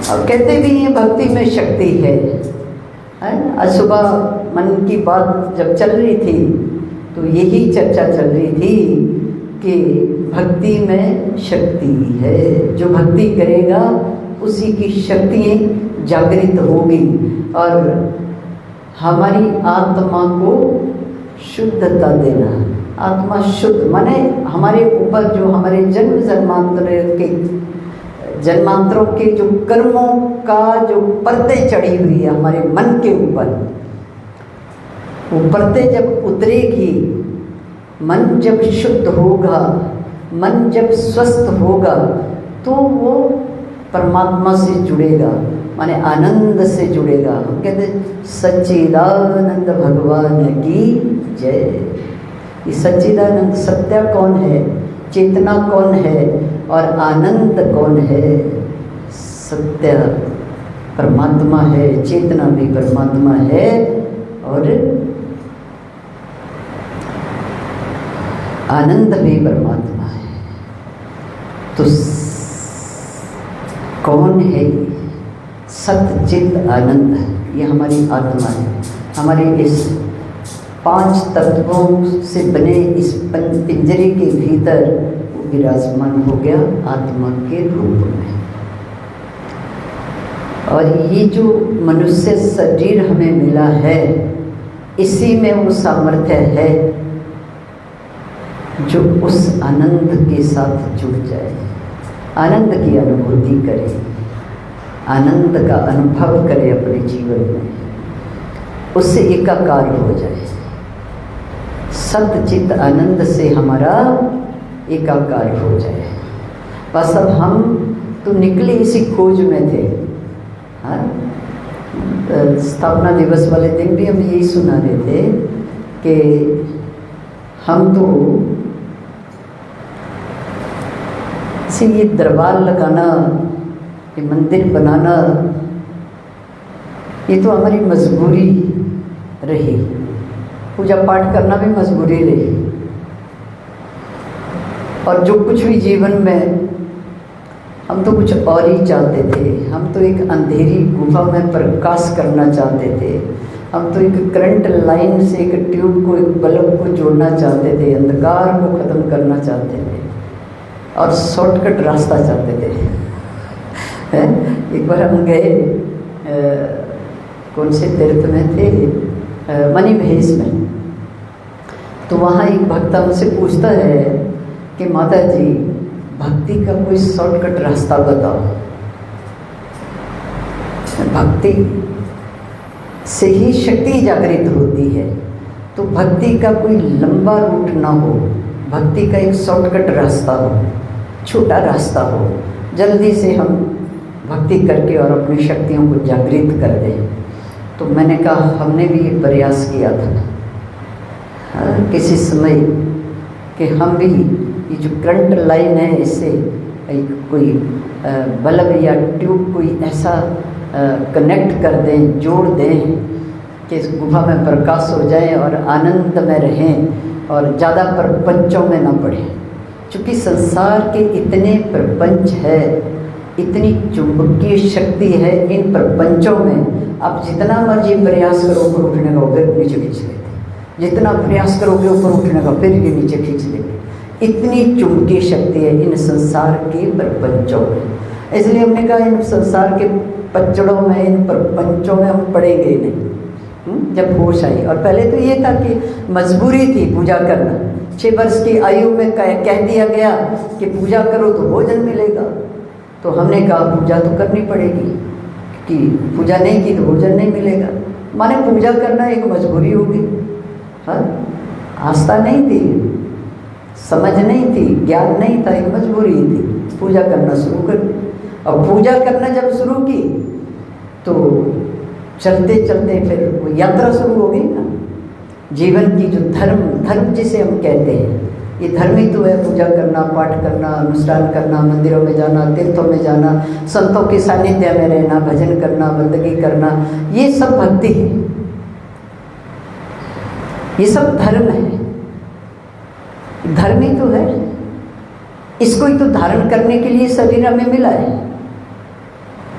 और कहते भी हैं भक्ति में शक्ति है। आज सुबह मन की बात जब चल रही थी तो यही चर्चा चल रही थी कि भक्ति में शक्ति है। जो भक्ति करेगा उसी की शक्तियाँ जागृत होगी और हमारी आत्मा को शुद्धता देना। आत्मा शुद्ध माने हमारे ऊपर जो हमारे जन्मांतरों के जो कर्मों का जो पर्दे चढ़ी हुई है हमारे मन के ऊपर, वो पर्दे जब उतरेगी, मन जब शुद्ध होगा, मन जब स्वस्थ होगा तो वो परमात्मा से जुड़ेगा, माने आनंद से जुड़ेगा। हम कहते सच्चिदानंद भगवान की जय। ये सच्चिदानंद सत्य कौन है, चेतना कौन है और आनंद कौन है? सत्य परमात्मा है, चेतना भी परमात्मा है और आनंद भी परमात्मा है। तो कौन है? सत्य चित्त आनंद है, ये हमारी आत्मा है। हमारे इस 5 तत्वों से बने इस पिंजरे के भीतर विराजमान हो गया आत्मा के रूप में। और ये जो मनुष्य शरीर हमें मिला है, इसी में वो सामर्थ्य है जो उस आनंद के साथ जुड़ जाए, आनंद की अनुभूति करे, आनंद का अनुभव करे अपने जीवन में, उससे एकाकार हो जाए। सत्य चित्त आनंद से हमारा एकाकार हो जाए। बस अब हम तो निकले इसी खोज में थे। हाँ, स्थापना दिवस वाले दिन भी हम यही सुना रहे थे कि हम तो ये दरबार लगाना, ये मंदिर बनाना, ये तो हमारी मजबूरी रही। पूजा पाठ करना भी मजबूरी रही। और जो कुछ भी जीवन में हम तो कुछ और ही चाहते थे। हम तो एक अंधेरी गुफा में प्रकाश करना चाहते थे। हम तो एक करंट लाइन से एक ट्यूब को, एक बल्ब को जोड़ना चाहते थे, अंधकार को ख़त्म करना चाहते थे और शॉर्टकट रास्ता चाहते थे। एक बार हम गए, कौन से तीर्थ में थे, मणिमहेश में। तो वहाँ एक भक्त हमसे पूछता है कि माता जी भक्ति का कोई शॉर्टकट रास्ता बताओ। भक्ति से ही शक्ति जागृत होती है, तो भक्ति का कोई लंबा रूट ना हो, भक्ति का एक शॉर्टकट रास्ता हो, छोटा रास्ता हो, जल्दी से हम भक्ति करके और अपनी शक्तियों को जागृत कर दें। तो मैंने कहा हमने भी ये प्रयास किया था किसी समय कि हम भी ये जो करंट लाइन है इससे एक कोई बल्ब या ट्यूब कोई ऐसा कनेक्ट कर दें, जोड़ दें कि इस गुफा में प्रकाश हो जाए और आनंद में रहें और ज़्यादा प्रपंचों में ना पड़े। चूँकि संसार के इतने प्रपंच है, इतनी चुंबकीय शक्ति है इन प्रपंचों में, आप जितना मर्जी प्रयास करो ऊपर उठने का फिर नीचे खींच लेते, जितना प्रयास करोगे ऊपर उठने का फिर ये नीचे खींच लेते। इतनी चुंबकीय शक्ति है इन संसार के प्रपंचों में। इसलिए हमने कहा इन संसार के पचड़ों में, इन प्रपंचों में हम पड़ेंगे नहीं। जब होश आई, और पहले तो ये था कि मजबूरी थी पूजा करना। 6 वर्ष की आयु में कह दिया गया कि पूजा करो तो भोजन मिलेगा। तो हमने कहा पूजा तो करनी पड़ेगी, कि पूजा नहीं की तो भोजन नहीं मिलेगा। माने पूजा करना एक मजबूरी होगी। हाँ, आस्था नहीं थी, समझ नहीं थी, ज्ञान नहीं था, एक मजबूरी थी। पूजा करना शुरू कर दी, और पूजा करना जब शुरू की तो चलते चलते फिर वो यात्रा शुरू हो गई ना, जीवन की जो धर्म जिसे हम कहते हैं, ये धर्म ही तो है। पूजा करना, पाठ करना, अनुष्ठान करना, मंदिरों में जाना, तीर्थों में जाना, संतों के सानिध्य में रहना, भजन करना, बंदगी करना, ये सब भक्ति है, ये सब धर्म है। धर्म ही तो है। इसको ही तो धारण करने के लिए शरीर हमें मिला है।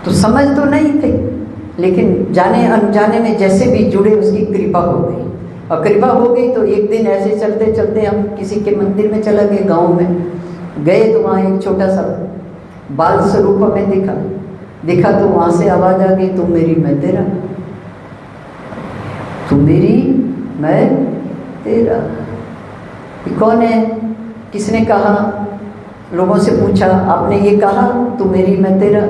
तो समझ तो नहीं थे, लेकिन जाने अनजाने में जैसे भी जुड़े उसकी कृपा हो गई। और कृपा हो गई तो एक दिन ऐसे चलते चलते हम किसी के मंदिर में चला गए, गांव में गए तो वहाँ एक छोटा सा बाल स्वरूप हमें दिखा तो वहाँ से आवाज़ आ गई, तू मेरी मैं तेरा, तू मेरी मैं तेरा। ये कौन है, किसने कहा? लोगों से पूछा, आपने ये कहा तू मेरी मैं तेरा?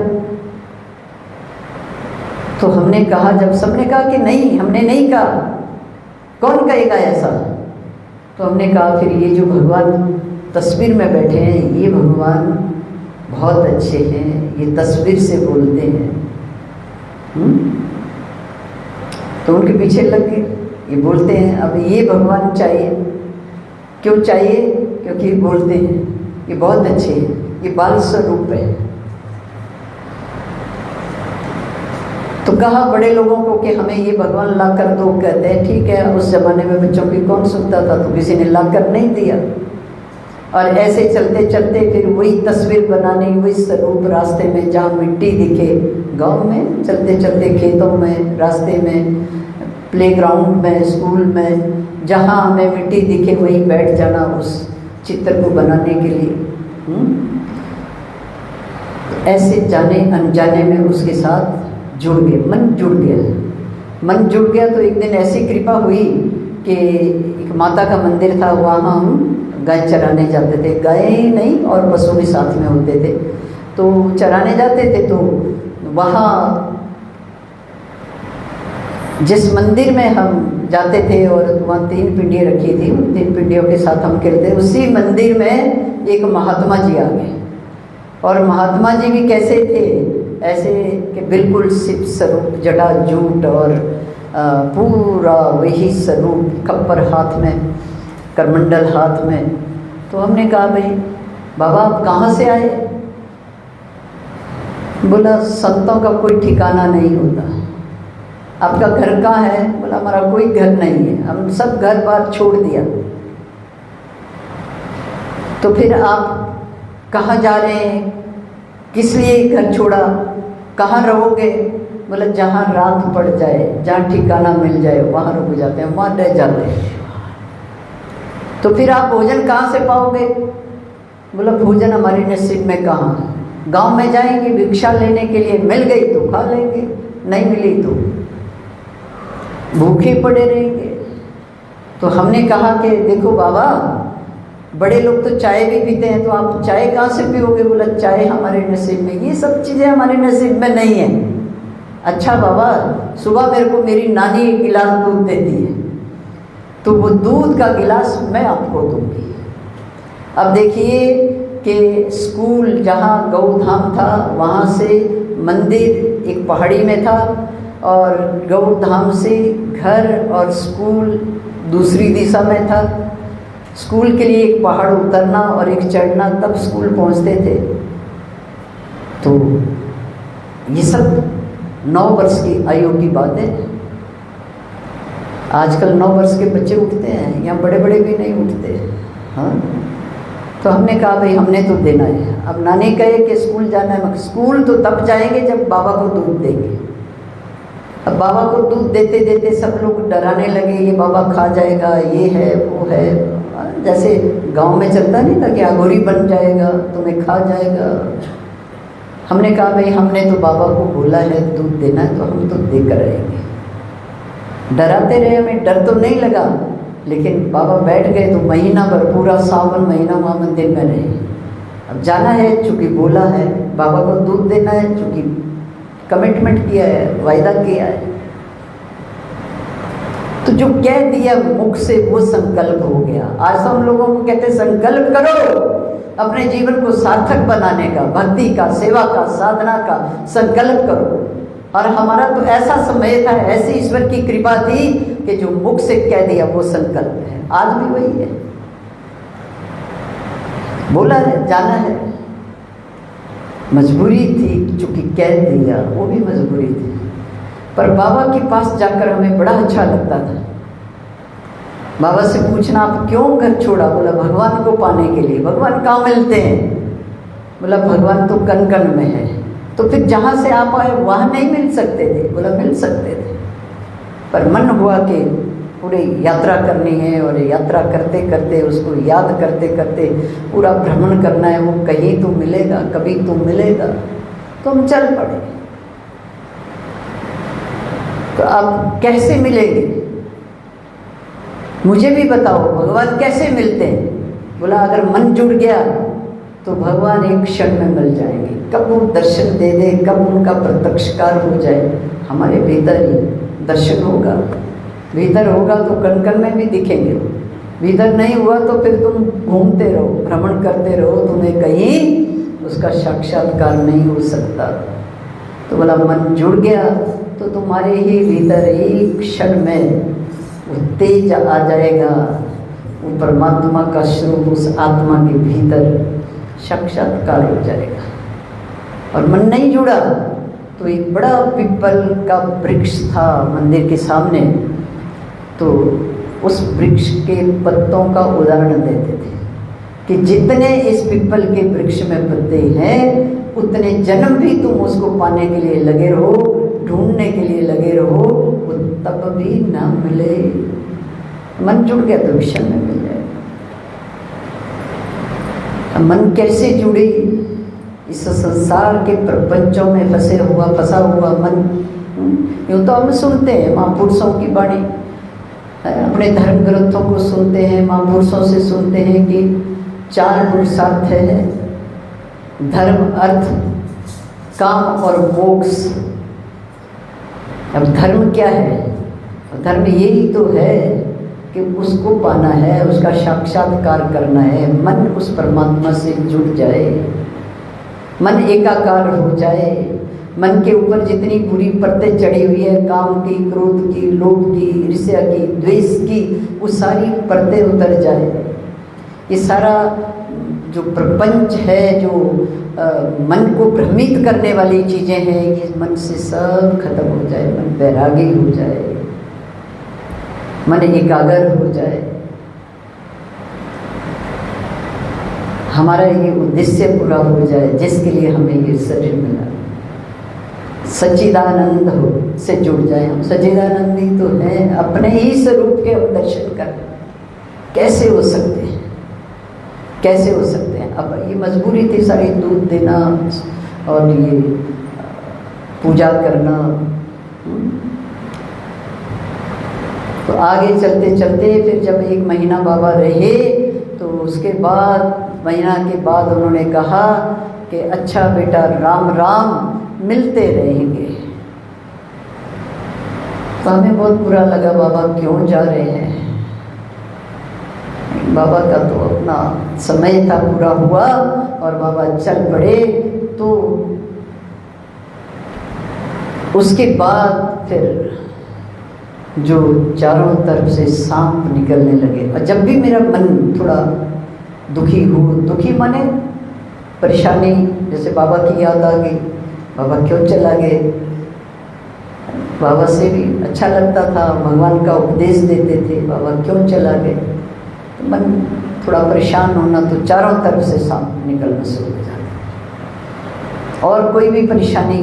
तो हमने कहा, जब सबने कहा कि नहीं हमने नहीं कहा, कौन कहेगा ऐसा? तो हमने कहा फिर ये जो भगवान तस्वीर में बैठे हैं ये भगवान बहुत अच्छे हैं, ये तस्वीर से बोलते हैं। तो उनके पीछे लग गए, ये बोलते हैं अब ये भगवान चाहिए। क्यों चाहिए? क्योंकि बोलते हैं ये बहुत अच्छे हैं, ये बाल स्वरूप है। तो कहा बड़े लोगों को कि हमें ये भगवान ला कर दो। कहते हैं ठीक है, उस जमाने में बच्चों की कौन सुनता था, तो किसी ने ला कर नहीं दिया। और ऐसे चलते चलते फिर वही तस्वीर बनानी, वही स्वरूप रास्ते में जहाँ मिट्टी दिखे, गांव में चलते चलते खेतों में, रास्ते में, प्लेग्राउंड में, स्कूल में, जहाँ हमें मिट्टी दिखे वहीं बैठ जाना उस चित्र को बनाने के लिए। ऐसे जाने अनजाने में उसके साथ जुड़ गए, मन जुड़ गया। मन जुड़ गया तो एक दिन ऐसी कृपा हुई कि एक माता का मंदिर था, वहाँ हम गाय चराने जाते थे। गाय नहीं और पशु भी साथ में होते थे, तो चराने जाते थे। तो वहाँ जिस मंदिर में हम जाते थे और वहाँ 3 पिंडियाँ रखी थी, उन 3 पिंडियों के साथ हम खेलते, उसी मंदिर में एक महात्मा जी आ गए। और महात्मा जी भी कैसे थे, ऐसे कि बिल्कुल शिव स्वरूप, जटाजूट और पूरा वही स्वरूप, खप्पर हाथ में, करमंडल हाथ में। तो हमने कहा भाई बाबा आप कहाँ से आए? बोला संतों का कोई ठिकाना नहीं होता। आपका घर कहाँ है? बोला हमारा कोई घर नहीं है, हम सब घर बार छोड़ दिया। तो फिर आप कहाँ जा रहे हैं, किस लिए घर छोड़ा, कहाँ रहोगे? बोला जहाँ रात पड़ जाए, जहाँ ठिकाना मिल जाए वहाँ रुक जाते हैं, वहाँ रह जाते हैं। तो फिर आप भोजन कहाँ से पाओगे? बोला भोजन हमारे नसीब में कहाँ है, गांव में जाएंगे भिक्षा लेने के लिए, मिल गई तो खा लेंगे, नहीं मिली तो भूखे पड़े रहेंगे। तो हमने कहा कि देखो बाबा, बड़े लोग तो चाय भी पीते हैं, तो आप चाय कहाँ से पियोगे? बोला चाय हमारे नसीब में, ये सब चीज़ें हमारे नसीब में नहीं है। अच्छा बाबा, सुबह मेरे को मेरी नानी एक गिलास दूध देती है, तो वो दूध का गिलास मैं आपको दूंगी। अब देखिए कि स्कूल जहाँ गौधाम था, वहाँ से मंदिर एक पहाड़ी में था, और गौधाम से घर और स्कूल दूसरी दिशा में था। स्कूल के लिए एक पहाड़ उतरना और एक चढ़ना, तब स्कूल पहुँचते थे। तो ये सब 9 वर्ष की आयु की बात है। आजकल 9 वर्ष के बच्चे उठते हैं, या बड़े बड़े भी नहीं उठते। हाँ, तो हमने कहा भाई हमने तो देना है। अब नानी कहे कि स्कूल जाना है, स्कूल तो तब जाएंगे जब बाबा को दूध देंगे। अब बाबा को दूध देते देते सब लोग डराने लगे, ये बाबा खा जाएगा, ये है वो है, जैसे गांव में चलता नहीं था कि अघोरी बन जाएगा, तुम्हें खा जाएगा। हमने कहा भाई हमने तो बाबा को बोला है दूध देना है, तो हम तो देकर आएंगे। डराते रहे, हमें डर तो नहीं लगा, लेकिन बाबा बैठ गए तो महीना भर, पूरा सावन महीना वहाँ मंदिर में रहे। अब जाना है, चूँकि बोला है बाबा को दूध देना है, चूँकि कमिटमेंट किया है, वायदा किया है, तो जो कह दिया मुख से वो संकल्प हो गया। आज तो हम लोगों को कहते संकल्प करो अपने जीवन को सार्थक बनाने का, भक्ति का, सेवा का, साधना का संकल्प करो। और हमारा तो ऐसा समय था, ऐसी ईश्वर की कृपा थी कि जो मुख से कह दिया वो संकल्प है। आज भी वही है, बोला है जाना है, मजबूरी थी, चूंकि कह दिया वो भी मजबूरी थी। पर बाबा के पास जाकर हमें बड़ा अच्छा लगता था। बाबा से पूछना आप क्यों घर छोड़ा? बोला भगवान को पाने के लिए। भगवान कहाँ मिलते हैं? बोला भगवान तो कण कण में है। तो फिर जहाँ से आप आए वहाँ नहीं मिल सकते थे? बोला मिल सकते थे, पर मन हुआ कि पूरी यात्रा करनी है और यात्रा करते करते उसको याद करते करते पूरा भ्रमण करना है, वो कहीं तो मिलेगा, कभी तो मिलेगा। तो हम चल पड़े। तो अब कैसे मिलेंगे? मुझे भी बताओ भगवान कैसे मिलते हैं? बोला अगर मन जुड़ गया तो भगवान एक क्षण में मिल जाएंगे। कब वो दर्शन दे दे, कब उनका प्रत्यक्षकार हो जाए, हमारे भीतर ही दर्शन होगा। भीतर होगा तो कण कण में भी दिखेंगे। भीतर नहीं हुआ तो फिर तुम घूमते रहो, भ्रमण करते रहो, तुम्हें कहीं उसका साक्षात्कार नहीं हो सकता। तो बोला मन जुड़ गया तो तुम्हारे ही भीतर एक क्षण में वो तेज आ जाएगा, वो परमात्मा का स्वरूप उस आत्मा के भीतर साक्षात्कार हो जाएगा। और मन नहीं जुड़ा तो एक बड़ा पीपल का वृक्ष था मंदिर के सामने, तो उस वृक्ष के पत्तों का उदाहरण देते थे कि जितने इस पीपल के वृक्ष में पत्ते हैं उतने जन्म भी तुम उसको पाने के लिए लगे रहो, ढूंढने के लिए लगे रहो, वो तब भी ना मिले। मन जुड़ गया तो क्षण में मिल जाएगा। मन कैसे जुड़े? इस संसार के प्रपंचों में फंसा हुआ मन। यूँ तो हम सुनते हैं महापुरुषों की वाणी, अपने धर्म ग्रंथों को सुनते हैं, महापुरुषों से सुनते हैं कि 4 पुरुषार्थ है, धर्म, अर्थ, काम और मोक्ष। अब धर्म क्या है? धर्म यही तो है कि उसको पाना है, उसका साक्षात्कार करना है। मन उस परमात्मा से जुड़ जाए, मन एकाकार हो जाए, मन के ऊपर जितनी बुरी परतें चढ़ी हुई है, काम की, क्रोध की, लोभ की, ईर्ष्या की, द्वेष की, वो सारी परतें उतर जाए। ये सारा जो प्रपंच है, जो मन को भ्रमित करने वाली चीज़ें हैं, ये मन से सब खत्म हो जाए। मन वैरागी हो जाए, मन एकाग्र हो जाए। हमारा ये उद्देश्य पूरा हो जाए जिसके लिए हमें ये शरीर मिला। सच्चिदानंद हो से जुड़ जाए हम। सच्चिदानंद ही तो है, अपने ही स्वरूप के हम दर्शन कर। कैसे हो सकते हैं? कैसे हो सकते हैं? अब ये मजबूरी थी सारी, दूध देना और ये पूजा करना। तो आगे चलते चलते फिर जब 1 महीना बाबा रहे तो उसके बाद महीना के बाद उन्होंने कहा कि अच्छा बेटा राम राम, मिलते रहेंगे। तो हमें बहुत बुरा लगा, बाबा क्यों जा रहे हैं? बाबा का तो अपना समय था, पूरा हुआ और बाबा चल पड़े। तो उसके बाद फिर जो चारों तरफ से सांप निकलने लगे, और जब भी मेरा मन थोड़ा दुखी हो, दुखी माने परेशानी, जैसे बाबा की याद आ गई, बाबा क्यों चला गए, बाबा से भी अच्छा लगता था, भगवान का उपदेश देते थे, बाबा क्यों चला गए, तो मन थोड़ा परेशान होना, तो चारों तरफ से सांप निकलना शुरू हो जाता। और कोई भी परेशानी,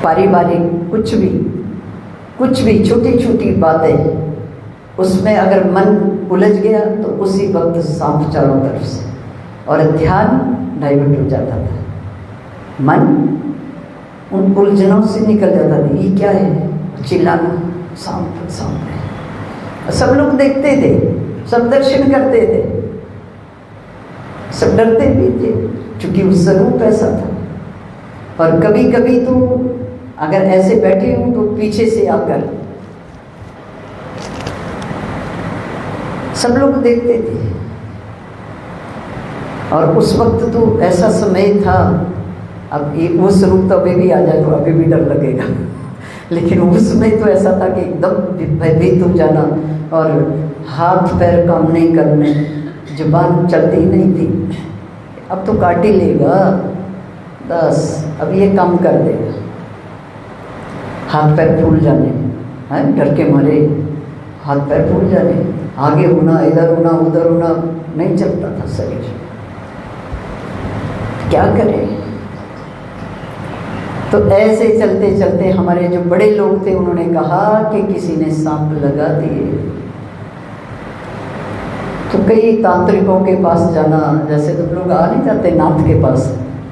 पारिवारिक कुछ भी छोटी छोटी बातें, उसमें अगर मन उलझ गया तो उसी वक्त सांप चारों तरफ से, और ध्यान डाइवर्ट हो जाता था। मन उन उलझनों से निकल जाता था। ये क्या है? चिल्लाना, सांप सांप है। सब लोग देखते थे, सब दर्शन करते थे, सब डरते भी थे, क्योंकि उस स्वरूप ऐसा था। और कभी कभी तो अगर ऐसे बैठे हूँ तो पीछे से आकर सब लोग देखते थे। और उस वक्त तो ऐसा समय था, अब वो स्वरूप तो अभी भी आ जाए तो अभी भी डर लगेगा लेकिन उस समय तो ऐसा था कि एकदम भयभीत हो जाना, और हाथ पैर काम नहीं करने, जुबान चलती ही नहीं थी। अब तो काट ही लेगा, बस अब ये काम कर देगा, हाथ पैर फूल जाने हैं, डर के मारे हाथ पैर फूल जाने, आगे होना, इधर होना, उधर होना, नहीं चलता था शरीर। क्या करें। तो ऐसे चलते चलते हमारे जो बड़े लोग थे उन्होंने कहा कि किसी ने सांप लगा दिए। तो कई तांत्रिकों के पास जाना, जैसे तुम लोग आ नहीं जाते नाथ के पास,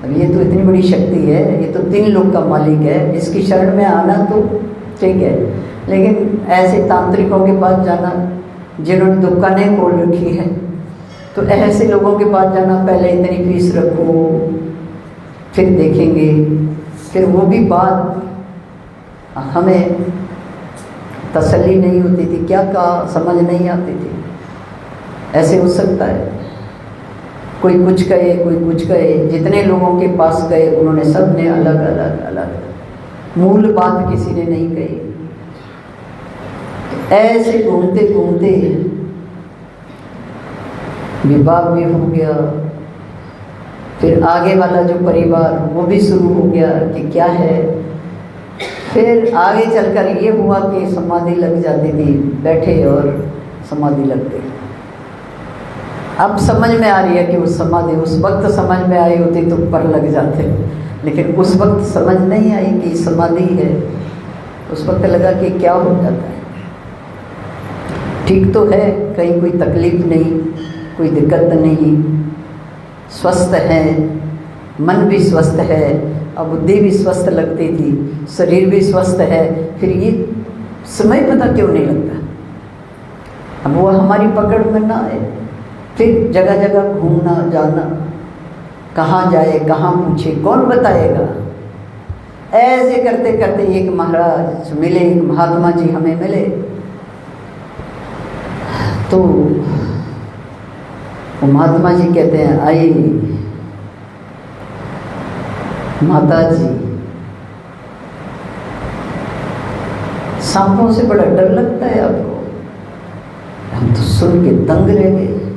अब ये तो इतनी बड़ी शक्ति है, ये तो 3 लोग का मालिक है, इसकी शरण में आना तो ठीक है, लेकिन ऐसे तांत्रिकों के पास जाना जिन्होंने दुकानें खोल रखी है, तो ऐसे लोगों के पास जाना, पहले इतनी फीस रखो फिर देखेंगे, फिर वो भी बात हमें तसल्ली नहीं होती थी, क्या कहा समझ नहीं आती थी। ऐसे हो सकता है कोई कुछ कहे कोई कुछ कहे, जितने लोगों के पास गए उन्होंने सब ने अलग अलग अलग मूल बात किसी ने नहीं कही। ऐसे घूमते घूमते विवाह भी हो गया, फिर आगे वाला जो परिवार वो भी शुरू हो गया कि क्या है। फिर आगे चलकर ये हुआ कि समाधि लग जाती थी, बैठे और समाधि लग गई। अब समझ में आ रही है कि उस समाधि उस वक्त समझ में आई होती तो पर लग जाते, लेकिन उस वक्त समझ नहीं आई कि समाधि है। उस वक्त लगा कि क्या हो जाता है, ठीक तो है, कहीं कोई तकलीफ नहीं, कोई दिक्कत नहीं, स्वस्थ है, मन भी स्वस्थ है, अब बुद्धि भी स्वस्थ लगती थी, शरीर भी स्वस्थ है, फिर ये समय पता क्यों नहीं लगता। अब वो हमारी पकड़ में ना आए, फिर जगह जगह घूमना जाना, कहाँ जाए कहाँ पूछे कौन बताएगा। ऐसे करते करते एक महाराज मिले, एक महात्मा जी हमें मिले। तो वो महात्मा जी कहते हैं, आई माता जी, सांपों से बड़ा डर लगता है आपको? हम तो सुन के दंग रह गए।